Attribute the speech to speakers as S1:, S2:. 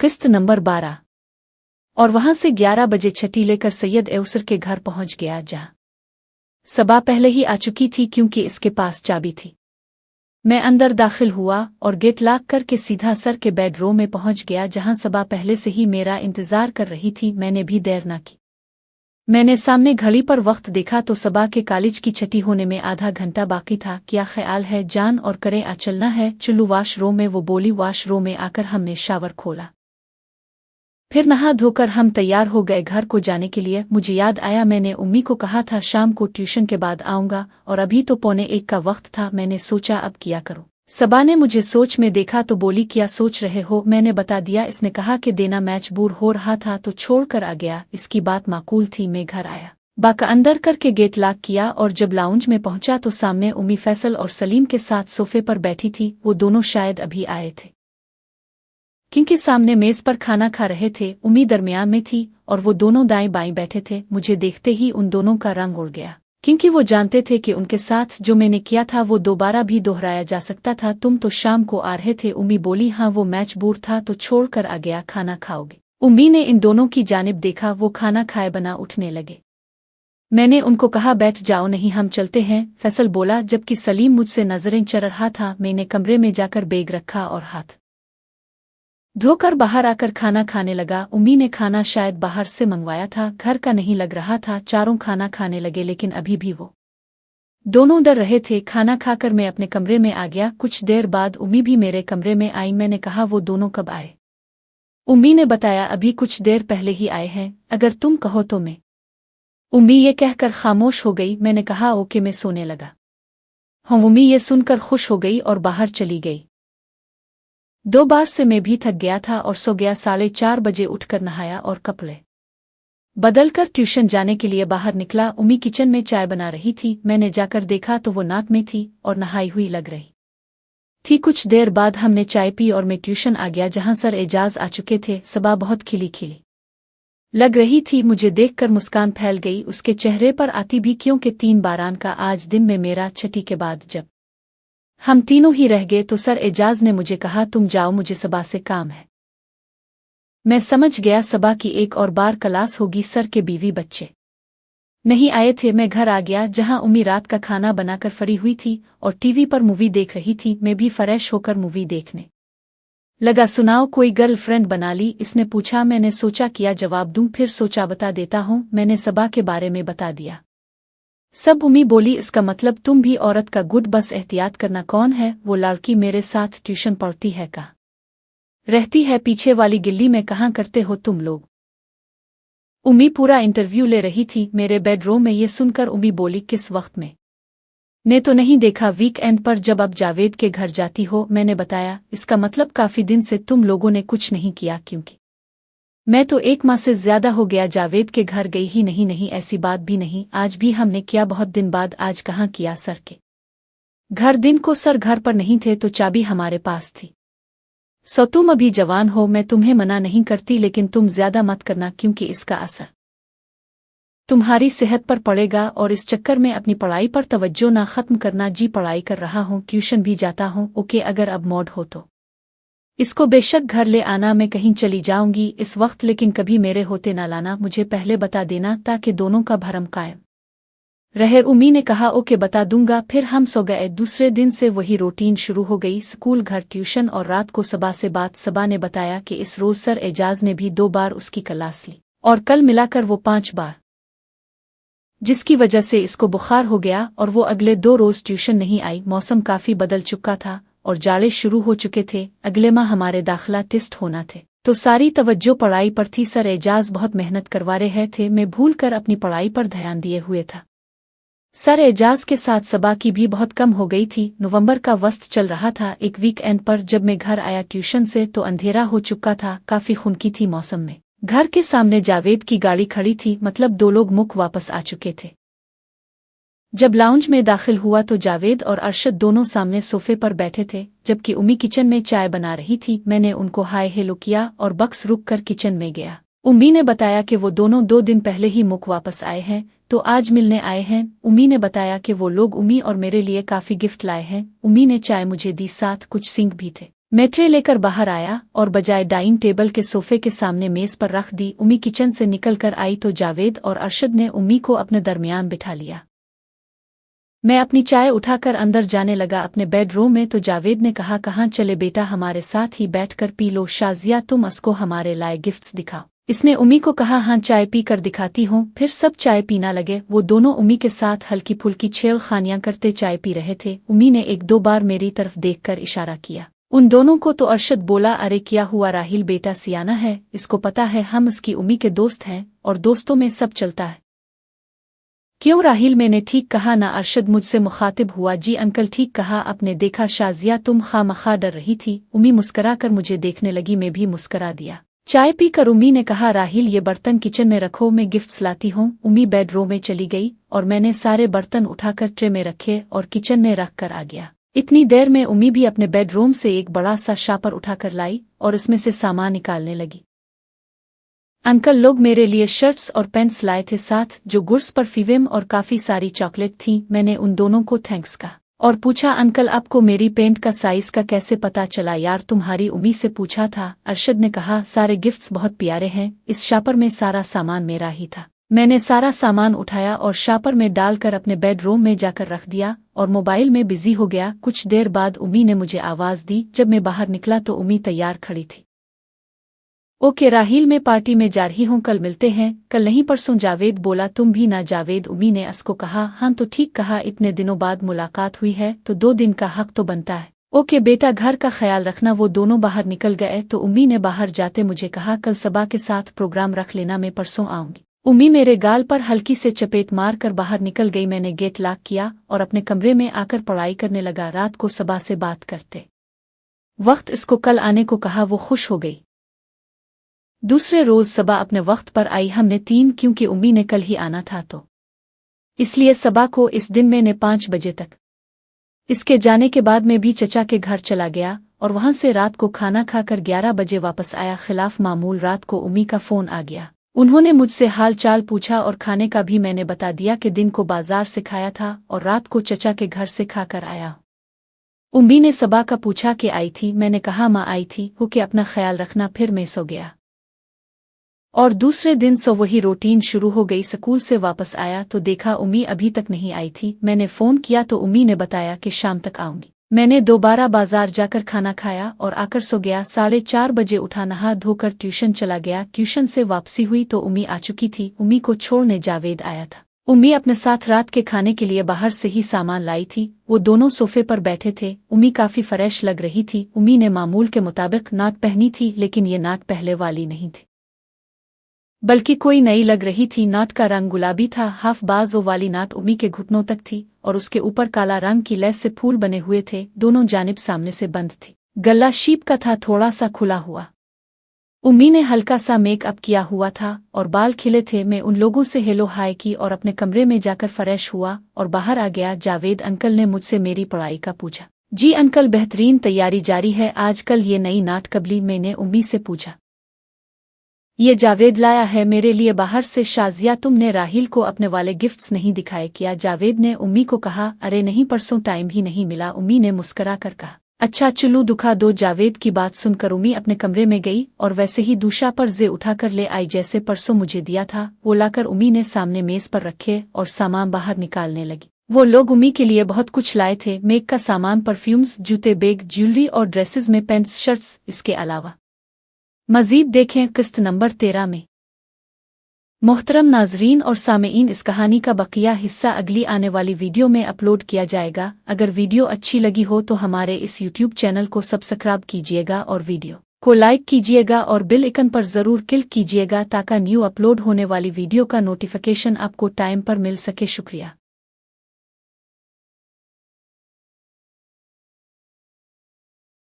S1: किस्त नंबर 12। और वहां से 11 बजे छठी लेकर सैयद एउसर के घर पहुंच गया, जहां सबा पहले ही आ चुकी थी क्योंकि इसके पास चाबी थी। मैं अंदर दाखिल हुआ और गेट लॉक करके सीधा सर के बेडरूम में पहुंच गया, जहां सबा पहले से ही मेरा इंतजार कर रही थी। मैंने भी देर न की। मैंने सामने घड़ी पर वक्त देखा तो सबा के कॉलेज की छठी होने में आधा घंटा बाकी था। क्या ख्याल है जान, और करें आ चलना है? चलू वॉशरूम में, वो बोली। वॉशरूम में आकर हमने शावर खोला, फिर नहा धोकर हम तैयार हो गए घर को जाने के लिए। मुझे याद आया मैंने उम्मी को कहा था शाम को ट्यूशन के बाद आऊंगा, और अभी तो 1:45 का वक्त था। मैंने सोचा अब क्या करूं। सबा ने मुझे सोच में देखा तो बोली क्या सोच रहे हो? मैंने बता दिया। इसने कहा कि देना मजबूर हो रहा था तो छोड़कर आ गया। इसकी बात माकूल थी। मैं घर आया, बाका अंदर करके गेट लॉक किया और जब लाउंज में पहुंचा तो सामने उम्मी फैसल और सलीम के साथ सोफे पर बैठी थी। वो दोनों शायद अभी आए थे क्योंकि सामने मेज पर खाना खा रहे थे। उम्मी दरमियान में थी और वो दोनों दाएं बाएं बैठे थे। मुझे देखते ही उन दोनों का रंग उड़ गया क्योंकि वो जानते थे कि उनके साथ जो मैंने किया था वो दोबारा भी दोहराया जा सकता था। तुम तो शाम को आ रहे थे? उम्मी बोली। हाँ, वो मजबूर था तो छोड़कर आ गया। खाना खाओगे? उम्मी ने इन दोनों की जानिब देखा। वो खाना खाए बना उठने लगे। मैंने उनको कहा बैठ जाओ। नहीं, हम चलते हैं, फैसल बोला, जबकि सलीम मुझसे नजरें चर रहा था। मैंने कमरे में जाकर बैग रखा और हाथ धोकर बाहर आकर खाना खाने लगा। उम्मी ने खाना शायद बाहर से मंगवाया था, घर का नहीं लग रहा था। चारों खाना खाने लगे लेकिन अभी भी वो दोनों डर रहे थे। खाना खाकर मैं अपने कमरे में आ गया। कुछ देर बाद उम्मी भी मेरे कमरे में आई। मैंने कहा वो दोनों कब आए? उम्मी ने बताया अभी कुछ देर पहले ही आए हैं, अगर तुम कहो तो मैं। उम्मी ये कहकर खामोश हो गई। मैंने कहा ओके, मैं सोने लगा। हाँ, उम्मी ये सुनकर खुश हो गई और बाहर चली गई। 2 बार से मैं भी थक गया था और सो गया। 4:30 बजे उठकर नहाया और कपड़े बदलकर ट्यूशन जाने के लिए बाहर निकला। उम्मी किचन में चाय बना रही थी। मैंने जाकर देखा तो वो नाक में थी और नहाई हुई लग रही थी। कुछ देर बाद हमने चाय पी और मैं ट्यूशन आ गया, जहां सर एजाज आ चुके थे। सबा बहुत खिली खिली लग रही थी। मुझे देखकर मुस्कान फैल गई उसके चेहरे पर। आती भी क्योंकि 3 बारान का आज दिन में मेरा छठी के बाद जब हम तीनों ही रह गए तो सर एजाज ने मुझे कहा तुम जाओ, मुझे सबा से काम है। मैं समझ गया सबा की एक और बार क्लास होगी। सर के बीवी बच्चे नहीं आए थे। मैं घर आ गया, जहां उम्मी रात का खाना बनाकर फरी हुई थी और टीवी पर मूवी देख रही थी। मैं भी फ्रेश होकर मूवी देखने लगा। सुनाओ, कोई गर्लफ्रेंड बना ली? इसने पूछा। मैंने सोचा क्या जवाब दूं, फिर सोचा बता देता हूं। मैंने सबा के बारे में बता दिया। सब उम्मी बोली इसका मतलब तुम भी औरत का गुड, बस एहतियात करना। कौन है वो लड़की? मेरे साथ ट्यूशन पढ़ती है। कहाँ रहती है? पीछे वाली गिल्ली में। कहाँ करते हो तुम लोग? उम्मी पूरा इंटरव्यू ले रही थी मेरे बेडरूम में। ये सुनकर उम्मी बोली किस वक्त में? ने तो नहीं देखा, वीकेंड पर जब अब जावेद के घर जाती हो। मैंने बताया। इसका मतलब काफी दिन से तुम लोगों ने कुछ नहीं किया? क्योंकि मैं तो 1 माह से ज्यादा हो गया जावेद के घर गई ही नहीं। नहीं, ऐसी बात भी नहीं। आज भी हमने किया, बहुत दिन बाद। आज कहाँ किया? सर के घर। दिन को सर घर पर नहीं थे तो चाबी हमारे पास थी। सो तुम अभी जवान हो, मैं तुम्हें मना नहीं करती, लेकिन तुम ज्यादा मत करना क्योंकि इसका असर तुम्हारी सेहत पर पड़ेगा। और इस चक्कर में अपनी पढ़ाई पर तवज्जो ना खत्म करना। जी, पढ़ाई कर रहा हूँ, ट्यूशन भी जाता हूँ। ओके, अगर अब मूड हो तो इसको बेशक घर ले आना। मैं कहीं चली जाऊंगी इस वक्त, लेकिन कभी मेरे होते ना लाना। मुझे पहले बता देना ताकि दोनों का भरम कायम रहे। उम्मी ने कहा ओके, बता दूंगा। फिर हम सो गए। दूसरे दिन से वही रूटीन शुरू हो गई, स्कूल, घर, ट्यूशन और रात को सबा से बात। सबा ने बताया कि इस रोज सर एजाज ने भी 2 बार उसकी क्लास ली और कल मिलाकर वो 5 बार, जिसकी वजह से इसको बुखार हो गया और वो अगले 2 रोज ट्यूशन नहीं आई। मौसम काफी बदल चुका था और जाड़े शुरू हो चुके थे। अगले माह हमारे दाखिला टेस्ट होना थे तो सारी तवज्जो पढ़ाई पर थी। सर एजाज बहुत मेहनत करवा रहे थे। मैं भूल कर अपनी पढ़ाई पर ध्यान दिए हुए था। सर एजाज के साथ सबा की भी बहुत कम हो गई थी। नवंबर का वस्त चल रहा था। एक वीकेंड पर जब मैं घर आया ट्यूशन से तो अंधेरा हो चुका था। काफी खुनकी थी मौसम में। घर के सामने जावेद की गाड़ी खड़ी थी, मतलब 2 लोग मुख वापस आ चुके थे। जब लाउंज में दाखिल हुआ तो जावेद और अरशद दोनों सामने सोफे पर बैठे थे, जबकि उम्मी किचन में चाय बना रही थी। मैंने उनको हाय हेलो किया और बक्स रुक कर किचन में गया। उम्मी ने बताया कि वो दोनों 2 दिन पहले ही मुख वापस आए हैं तो आज मिलने आए हैं। उम्मी ने बताया कि वो लोग उम्मी और मेरे लिए काफी गिफ्ट लाए हैं। उम्मी ने चाय मुझे दी, साथ कुछ सिंक भी थे। मैं ट्रे लेकर बाहर आया और बजाय डाइनिंग टेबल के सोफे के सामने मेज पर रख दी। उम्मी किचन से निकल कर आई तो जावेद और अरशद ने उम्मी को अपने दरमियान बिठा लिया। मैं अपनी चाय उठाकर अंदर जाने लगा अपने बेडरूम में तो जावेद ने कहा, कहाँ चले बेटा, हमारे साथ ही बैठकर पी लो। शाजिया तुम उसको हमारे लाए गिफ्ट्स दिखाओ। इसने उम्मी को कहा, हाँ चाय पी कर दिखाती हूँ। फिर सब चाय पीना लगे। वो दोनों उम्मी के साथ हल्की फुल्की छेड़खानियां करते चाय पी रहे थे। उम्मी ने एक दो बार मेरी तरफ देखकर इशारा किया उन दोनों को तो अरशद बोला, अरे क्या हुआ राहिल, बेटा सियाना है, इसको पता है हम इसकी उम्मी के दोस्त हैं और दोस्तों में सब चलता है। क्यों राहिल, मैंने ठीक कहा ना? अरशद मुझसे मुखातिब हुआ। जी अंकल ठीक कहा आपने। देखा शाजिया तुम खामखा डर रही थी। उम्मी मुस्करा कर मुझे देखने लगी, मैं भी मुस्करा दिया। चाय पी कर उम्मी ने कहा, राहिल ये बर्तन किचन में रखो, मैं गिफ्ट्स लाती हूँ। उम्मी बेडरूम में चली गई और मैंने सारे बर्तन उठाकर ट्रे में रखे और किचन में रख कर आ गया। इतनी देर में उम्मी भी अपने बेडरूम से एक बड़ा सा शापर उठाकर लाई और इसमें से सामान निकालने लगी। अंकल लोग मेरे लिए शर्ट्स और पैंट्स लाए थे साथ, जो गुड्स परफ्यूम और काफी सारी चॉकलेट थी। मैंने उन दोनों को थैंक्स कहा और पूछा, अंकल आपको मेरी पेंट का साइज का कैसे पता चला? यार तुम्हारी उम्मी से पूछा था। अरशद ने कहा, सारे गिफ्ट्स बहुत प्यारे हैं। इस शापर में सारा सामान मेरा ही था। मैंने सारा सामान उठाया और शापर में डालकर अपने बेडरूम में जाकर रख दिया और मोबाइल में बिजी हो गया। कुछ देर बाद उम्मी ने मुझे आवाज दी। जब मैं बाहर निकला तो उम्मी तैयार खड़ी थी। ओके राहिल, मैं पार्टी में जा रही हूँ, कल मिलते हैं। कल नहीं परसों, जावेद बोला। तुम भी ना जावेद? उम्मी ने उसको कहा। हाँ तो ठीक कहा, इतने दिनों बाद मुलाकात हुई है तो 2 दिन का हक तो बनता है। ओके बेटा, घर का ख्याल रखना। वो दोनों बाहर निकल गए तो उम्मी ने बाहर जाते मुझे कहा, कल सबा के साथ प्रोग्राम रख लेना, मैं परसों आऊंगी। उम्मी मेरे गाल पर हल्की से चपेट मार कर बाहर निकल गई। मैंने गेट लॉक किया और अपने कमरे में आकर पढ़ाई करने लगा। रात को सबा से बात करते वक्त इसको कल आने को कहा, वो खुश हो गई। दूसरे रोज सबा अपने वक्त पर आई। हमने 3 क्योंकि उम्मी ने कल ही आना था तो इसलिए सबा को इस दिन मैंने 5 बजे तक। इसके जाने के बाद मैं भी चचा के घर चला गया और वहां से रात को खाना खाकर 11 बजे वापस आया। खिलाफ मामूल रात को उम्मी का फोन आ गया। उन्होंने मुझसे हाल चाल पूछा और खाने का भी मैंने बता दिया कि दिन को बाजार से खाया था और रात को चचा के घर से खाकर आया। उम्मी ने सबा का पूछा कि आई थी? मैंने कहा माँ आई थी, हो कि अपना ख्याल रखना। फिर मैं सो गया और दूसरे दिन सो वही रूटीन शुरू हो गई। स्कूल से वापस आया तो देखा उम्मी अभी तक नहीं आई थी। मैंने फोन किया तो उम्मी ने बताया कि शाम तक आऊंगी। मैंने दोबारा बाजार जाकर खाना खाया और आकर सो गया। 4:30 बजे उठा, नहा धोकर ट्यूशन चला गया। ट्यूशन से वापसी हुई तो उम्मी आ चुकी थी। उम्मी को छोड़ने जावेद आया था। उम्मी अपने साथ रात के खाने के लिए बाहर से ही सामान लाई थी। वो दोनों सोफे पर बैठे थे। उम्मी काफी फ्रेश लग रही थी। उम्मी ने मामूल के मुताबिक नाट पहनी थी, लेकिन ये नाट पहले वाली नहीं थी, बल्कि कोई नई लग रही थी। नाट का रंग गुलाबी था। हाफ बाजों वाली नाट उम्मी के घुटनों तक थी और उसके ऊपर काला रंग की लेस से फूल बने हुए थे। दोनों जानिब सामने से बंद थी। गला शीप का था, थोड़ा सा खुला हुआ। उम्मी ने हल्का सा मेकअप किया हुआ था और बाल खिले थे। मैं उन लोगों से हेलो हाय की और अपने कमरे में जाकर फ्रेश हुआ और बाहर आ गया। जावेद अंकल ने मुझसे मेरी पढ़ाई का पूछा। जी अंकल, बेहतरीन तैयारी जारी है। आजकल ये नई नाट कबली? मैंने उम्मी से पूछा। ये जावेद लाया है मेरे लिए बाहर से। शाजिया तुमने राहिल को अपने वाले गिफ्ट्स नहीं दिखाए क्या? जावेद ने उम्मी को कहा। अरे नहीं, परसों टाइम ही नहीं मिला। उम्मी ने मुस्करा कर कहा, अच्छा चुल्लू दुखा दो। जावेद की बात सुनकर उम्मी अपने कमरे में गई और वैसे ही दूशा पर जे उठाकर ले आई जैसे परसों मुझे दिया था। वो लाकर उम्मी ने सामने मेज पर रखे और सामान बाहर निकालने लगी। वो लोग उम्मी के लिए बहुत कुछ लाए थे। मेक का सामान, परफ्यूम्स, जूते, बैग, ज्वेलरी और ड्रेसेस में पैंट्स, शर्ट्स। इसके अलावा मजीद देखें किस्त नंबर 13 में। मोहतरम नाजरीन और सामेईन, इस कहानी का बकिया हिस्सा अगली आने वाली वीडियो में अपलोड किया जाएगा। अगर वीडियो अच्छी लगी हो तो हमारे इस यूट्यूब चैनल को सब्सक्राइब कीजिएगा और वीडियो को लाइक कीजिएगा और बेल आइकन पर ज़रूर क्लिक कीजिएगा ताकि न्यू अपलोड होने वाली वीडियो का नोटिफिकेशन आपको टाइम पर मिल सके। शुक्रिया।